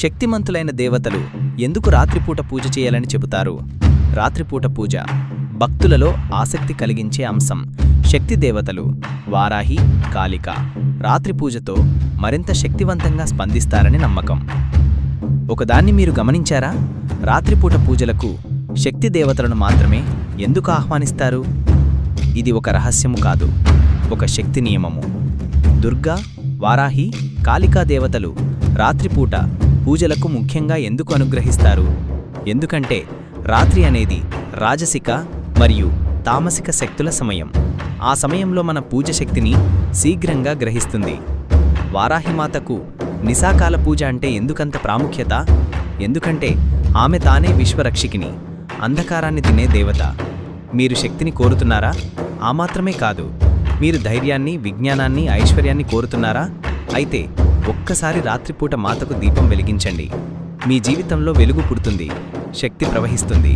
శక్తిమంతులైన దేవతలు ఎందుకు రాత్రిపూట పూజ చేయాలని చెబుతారు? రాత్రిపూట పూజ భక్తులలో ఆసక్తి కలిగించే అంశం. శక్తి దేవతలు వారాహి, కాళిక రాత్రి పూజతో మరింత శక్తివంతంగా స్పందిస్తారని నమ్మకం. ఒకదాన్ని మీరు గమనించారా? రాత్రిపూట పూజలకు శక్తి దేవతలను మాత్రమే ఎందుకు ఆహ్వానిస్తారు? ఇది ఒక రహస్యము కాదు, ఒక శక్తి నియమము. దుర్గా, వారాహి, కాళికా దేవతలు రాత్రిపూట పూజలకు ముఖ్యంగా ఎందుకు అనుగ్రహిస్తారు? ఎందుకంటే రాత్రి అనేది రాజసిక మరియు తామసిక శక్తుల సమయం. ఆ సమయంలో మన పూజ శక్తిని శీఘ్రంగా గ్రహిస్తుంది. వారాహిమాతకు నిశాకాల పూజ అంటే ఎందుకంత ప్రాముఖ్యత? ఎందుకంటే ఆమె తానే విశ్వరక్షికిని, అంధకారాన్ని తినే దేవత. మీరు శక్తిని కోరుతున్నారా? ఆ మాత్రమే కాదు, మీరు ధైర్యాన్ని, విజ్ఞానాన్ని, ఐశ్వర్యాన్ని కోరుతున్నారా? అయితే ఒక్కసారి రాత్రిపూట మాతకు దీపం వెలిగించండి. మీ జీవితంలో వెలుగు పుడుతుంది, శక్తి ప్రవహిస్తుంది.